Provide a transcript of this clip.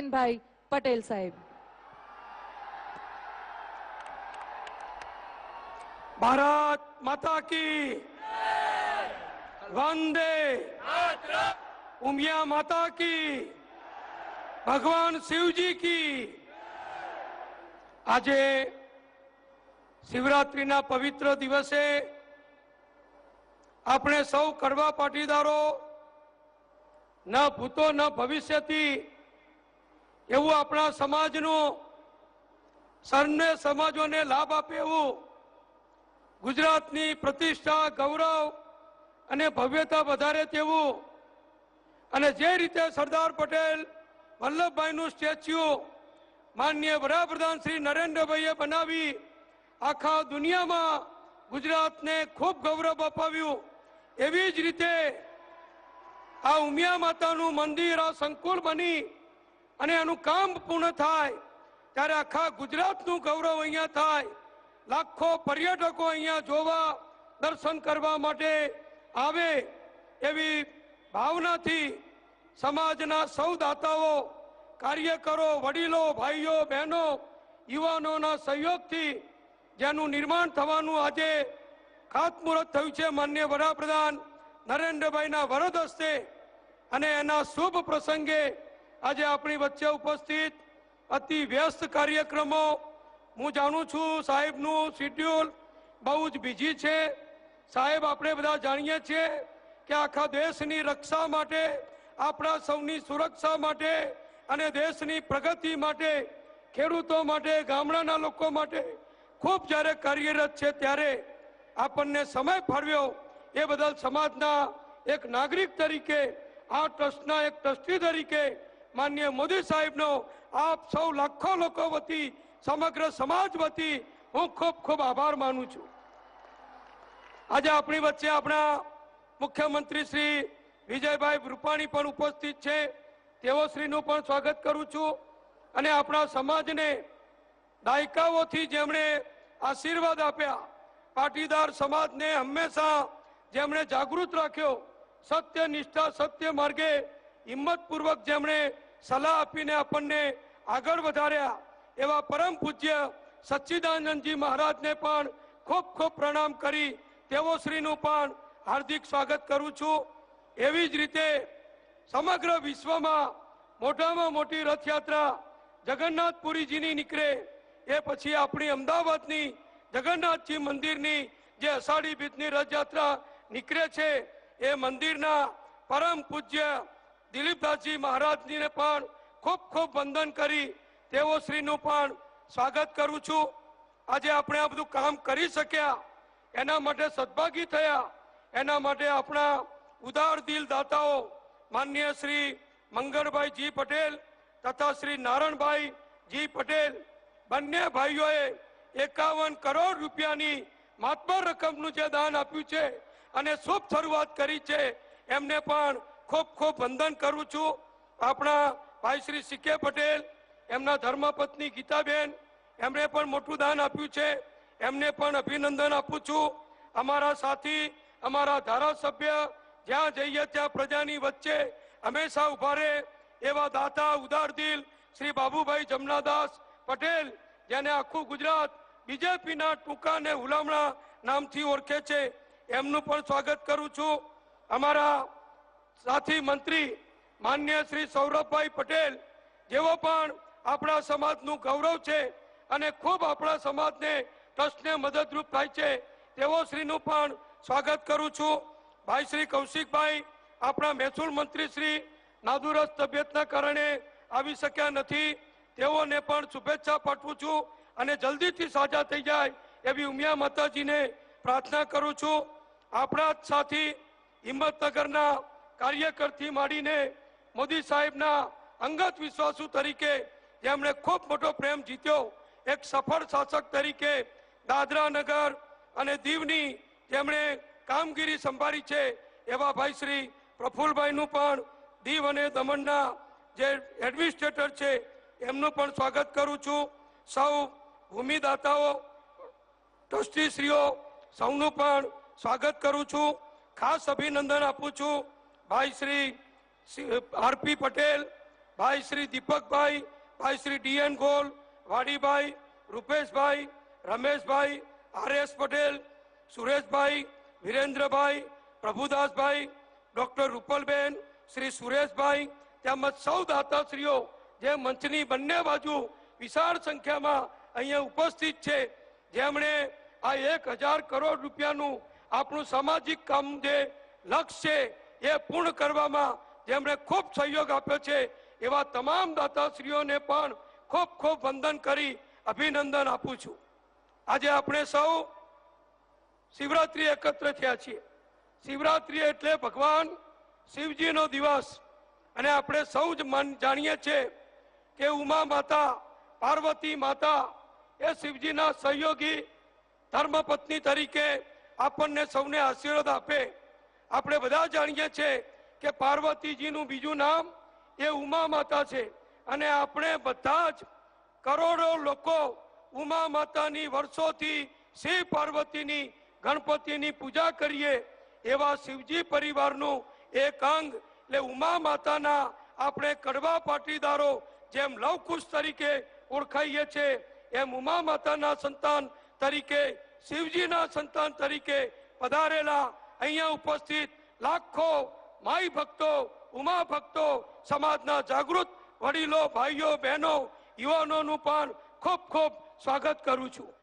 નરેનભાઈ પટેલ સાહેબ। भारत माता की वंदे उमिया माता की भगवान शिवजी की। આજે શિવરાત્રીના પવિત્ર દિવસે આપણે સૌ કડવા પાટીદારો ન ભૂતો ન ભવિષ્યથી એવું આપણા સમાજનું સર્વે સમાજોને લાભ આપે એવું ગુજરાતની પ્રતિષ્ઠા ગૌરવ અને ભવ્યતા વધારે તેવું અને જે રીતે સરદાર પટેલ વલ્લભભાઈનું સ્ટેચ્યુ માનનીય વડાપ્રધાન શ્રી નરેન્દ્રભાઈએ બનાવી આખા દુનિયામાં ગુજરાતને ખૂબ ગૌરવ અપાવ્યું, એવી જ રીતે આ ઉમિયા માતાનું મંદિર આ સંકુલ બની અને એનું કામ પૂર્ણ થાય ત્યારે આખા ગુજરાતનું ગૌરવ અહીંયા થાય। લાખો પર્યટકો અહીંયા જોવા દર્શન કરવા માટે આવે એવી ભાવનાથી સમાજના સૌ દાતાઓ કાર્યકરો વડીલો ભાઈઓ બહેનો યુવાનોના સહયોગથી જેનું નિર્માણ થવાનું આજે ખાતમુહૂર્ત થયું છે માનનીય વડાપ્રધાન નરેન્દ્રભાઈના વરદ હસ્તે અને એના શુભ પ્રસંગે આજે આપણી વચ્ચે ઉપસ્થિત અતિ વ્યસ્ત કાર્યક્રમો હું જાણું છું સાહેબનું શિડ્યુલ બહુ જ બીજી છે। સાહેબ આપણે બધા જાણીએ છીએ કે આખા દેશની રક્ષા માટે આપણા સૌની સુરક્ષા માટે અને દેશની પ્રગતિ માટે ખેડૂતો માટે ગામડાના લોકો માટે ખૂબ જ્યારે કાર્યરત છે ત્યારે આપણને સમય ફાળવ્યો એ બદલ સમાજના એક નાગરિક તરીકે આ ટ્રસ્ટના એક ટ્રસ્ટી તરીકે માનનીય મોદી સાહેબનો આપ સૌ લાખો લોકો વતી સમગ્ર સમાજ વતી હું ખૂબ ખૂબ આભાર માનું છું। આજે આપણી વચ્ચે આપણા મુખ્યમંત્રી શ્રી વિજયભાઈ રૂપાણી પણ ઉપસ્થિત છે, તેઓ શ્રીનું પણ સ્વાગત કરું છું અને આપણા સમાજને દાયકાઓથી જેમણે આશીર્વાદ આપ્યા, પાટીદાર સમાજને હંમેશા જેમણે જાગૃત રાખ્યો, સત્ય નિષ્ઠા સત્ય માર્ગે હિંમતપૂર્વક જેમણે સલાહ આપીને આપણને આગળ વધાર્યા એવા પરમ પૂજ્ય સચ્ચિદાનંદજી મહારાજને પણ ખૂબ ખૂબ પ્રણામ કરી તેઓ શ્રીનું પણ હાર્દિક સ્વાગત કરું છું। એવી જ રીતે સમગ્ર વિશ્વમાં મોટામાં મોટી રથયાત્રા જગન્નાથપુરીજીની નીકળે એ પછી આપણી અમદાવાદની જગન્નાથજી મંદિરની જે અષાઢી બીજની રથયાત્રા નીકળે છે એ મંદિરના પરમ પૂજ્ય દિલીપદાસજી મહારાજજીને પણ ખૂબ ખૂબ વંદન કરી તેઓ શ્રીનું પણ સ્વાગત કરું છું। આજે આપણે આ બધું કામ કરી શક્યા એના માટે સદભાગી થયા એના માટે આપણા ઉદાર દિલ દાતાઓ માનનીય શ્રી મંગળભાઈ જી પટેલ તથા શ્રી નારાયણભાઈ જી પટેલ બંને ભાઈઓએ 51 કરોડ રૂપિયાની માતબર રકમનું જે દાન આપ્યું છે અને શુભ શરૂઆત કરી છે એમને પણ ખૂબ ખૂબ વંદન કરું છું। આપણા ભાઈ શ્રી સીકે પટેલ એમના ધર્મપત્ની ગીતાબેન એમણે પણ મોટું દાન આપ્યું છે, એમને પણ અભિનંદન આપું છું। અમારા સાથી અમારા ધારાસભ્ય જ્યાં જઈએ ત્યાં પ્રજાની વચ્ચે હંમેશા ઉભા રહે એવા દાતા ઉદાર દિલ શ્રી બાબુભાઈ જમનાદાસ પટેલ જેને આખું ગુજરાત બીજેપીના ટૂંકા ને હુલામણા નામથી ઓળખે છે એમનું પણ સ્વાગત કરું છું। અમારા સાથી મંત્રી માન્ય શ્રી સૌરભભાઈ પટેલ જેઓ પણ આપણા સમાજનું ગૌરવ છે અને ખૂબ આપણા સમાજને ટ્રસ્ટને મદદરૂપ થાય છે તેઓ શ્રીનું પણ સ્વાગત કરું છું। ભાઈ શ્રી કૌશિકભાઈ આપણા મહેસૂલ મંત્રી શ્રી નાદુરસ્ત તબિયતના કારણે આવી શક્યા નથી, તેઓને પણ શુભેચ્છા પાઠવું છું અને જલ્દીથી સાજા થઈ જાય એવી ઉમિયા માતાજીને પ્રાર્થના કરું છું। આપણા જ સાથી હિંમતનગરના કાર્યકરથી માંડીને મોદી સાહેબના અંગત વિશ્વાસુ તરીકે જેમણે ખૂબ મોટો પ્રેમ જીત્યો, એક સફળ શાસક તરીકે દાદરા નગર અને દીવની જેમણે કામગીરી સંભાળી છે એવા ભાઈ શ્રી પ્રફુલભાઈનું પણ દીવ અને દમણના જે એડમિનિસ્ટ્રેટર છે એમનું પણ સ્વાગત કરું છું। સૌ ભૂમિદાતાઓ ટ્રસ્ટીશ્રીઓ સૌનું પણ સ્વાગત કરું છું। ખાસ અભિનંદન આપું છું ભાઈ શ્રી આરપી પટેલ ભાઈ શ્રી દીપકભાઈ, ભાઈ Shri DN goal, Vadibhai, રૂપેશભાઈ, Rameshbhai, RS Patel, Sureshbhai, Virendrabhai, Prabhudasbhai, doctor Rupalben, Shri Sureshbhai તેમજ સૌ દાતાશ્રીઓ જે મંચની બંને બાજુ વિશાળ સંખ્યામાં અહીંયા ઉપસ્થિત છે, જેમણે આ 1000 કરોડ રૂપિયાનું આપણું સામાજિક કામ જે લક્ષ્ય છે એ પૂર્ણ કરવામાં જેમણે ખૂબ સહયોગ આપ્યો છે, એવા તમામ દાતાશ્રીઓને પણ ખૂબ ખૂબ વંદન કરી અભિનંદન આપું છું. આજે આપણે સૌ શિવરાત્રી એકત્ર થયા છીએ. શિવરાત્રી એટલે ભગવાન શિવજીનો દિવસ, અને આપણે સૌ જ જાણીએ છીએ કે ઉમા માતા, પાર્વતી માતા એ શિવજીના સહયોગી ધર્મપત્ની તરીકે આપણને સૌને આશીર્વાદ આપે. આપણે બધા જાણીએ છીએ કે પાર્વતીજીનું બીજું નામ એ ઉમા માતા છે, અને આપણે બધા જ કરોડો લોકો ઉમા માતાની વર્ષોથી શિવ પાર્વતીની ગણપતિની પૂજા કરીએ. એવા શિવજી પરિવારનું એક અંગ એટલે ઉમા માતાના આપણે કડવા પાટીદારો જેમ લવકુશ તરીકે ઓળખાઈએ છીએ, એમ ઉમા માતાના સંતાન તરીકે, શિવજીના સંતાન તરીકે પધારેલા અહીંયા ઉપસ્થિત લાખો માઈ ભક્તો, ઉમા ભક્તો, સમાજના જાગૃત વડીલો, ભાઈઓ, બહેનો, યુવાનોનું પણ ખૂબ ખૂબ સ્વાગત કરું છું.